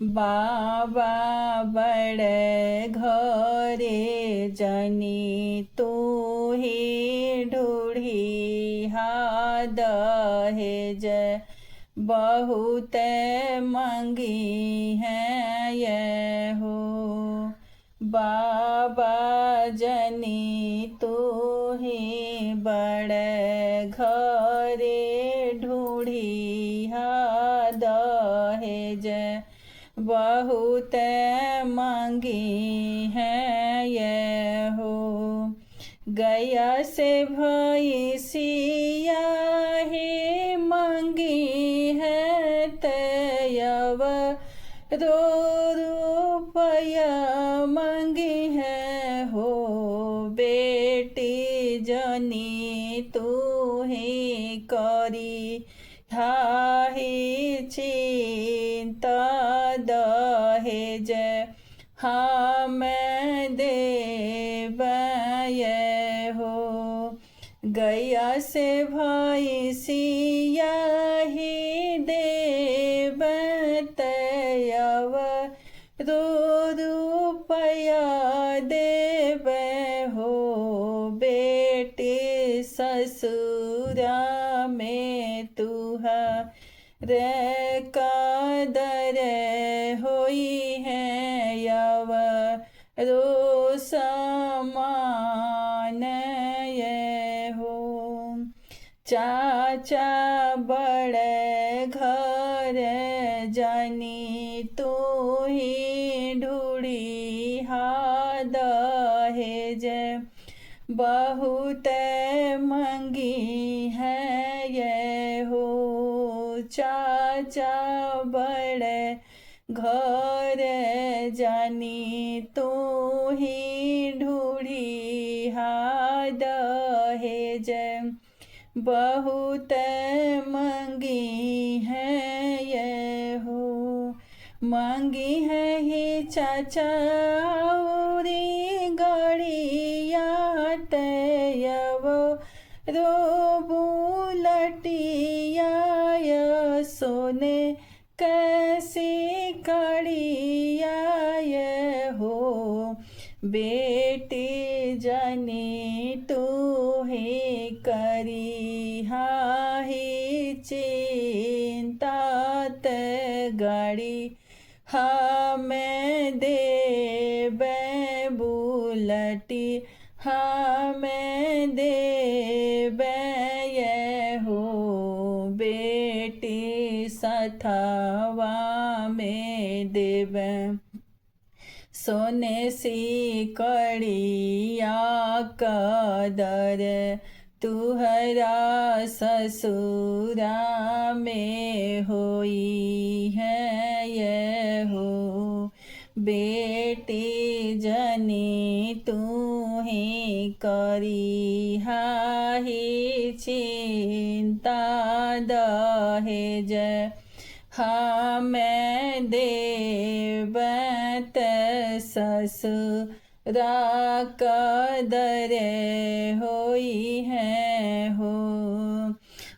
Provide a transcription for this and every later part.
बाबा बड़े घरे जनी तू ही ढूढ़ी दहेज बहुत मंगी है ये हो। बाबा जनी तू ही बड़े घरे ढूढ़ी दहेज बहुत मांगी है ये हो। गया से भैंसिया ही मांगी है तयव रो रुपया मांगी है हो। बेटी जनी तू ही करी हाही चिंता दहेज मैं देव ये हो। गया से भैंसिया ही देव तयव रो रुपया देव हो। बेटी ससुरा में तुहा रे कादर होई है यव रो समान ये हो। चाचा बड़े घर जानी तू ही ढूढ़ी दहेज बहुत मंगी है ये हो। चाचा बड़े घर जानी तू ही ढूढ़ी दहेज बहुत मंगी है ये हो। मांगी है ही चाचा गड़िया तयव रो बुलटिया सोने कैसी कड़िया ये हो। बेटी जनी तू ही करी हाही चिंता गाड़ी मैं देव बुलटी मैं देव ये हो। बेटी सथवा में देव सोने सी कड़िया कदर तुहरा ससुरा में होई है ये हो। बेटी जनी तू ही करी हाही चिंता दहेज मैं देव ससुरा कदर होई है हो।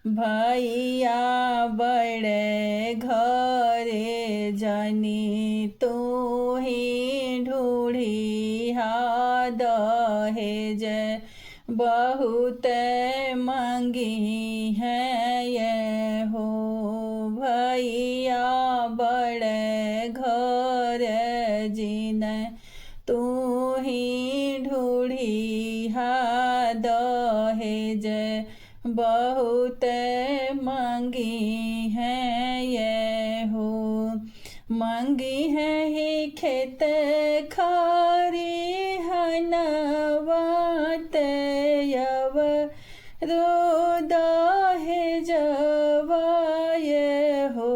भैया बड़े घरे जानी तू ही ढूढ़ी दहेज बहुत मंगी है ये हो। भैया बड़े घर जिन तू ही ढूढ़ी दहेज बहुत मंगी है ये हो। मंगी है ही खेत खारी हनवा तयव रो दहेजवा ये हो।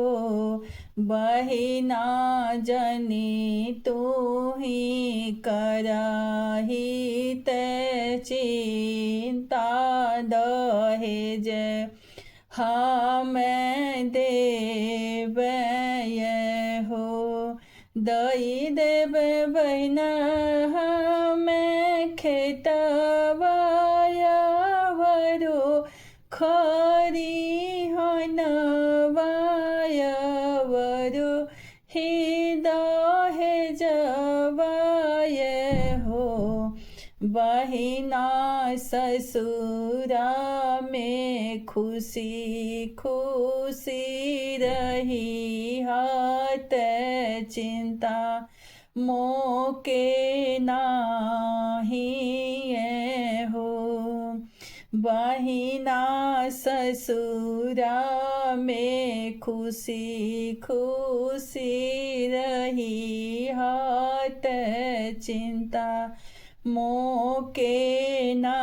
बहिना जनी तू ही कराही ते चिंता दहेज मैं देव ये हो। दई देव बहिना मैं खेतवा वरो खरी हनवा वरो हे दहेजवाय हो बहिना ससुरा में खुशी खुशी रही हाथ चिंता मोके नाही हो बहिना ससुरा में खुशी खुशी रही हाथ चिंता मोके ना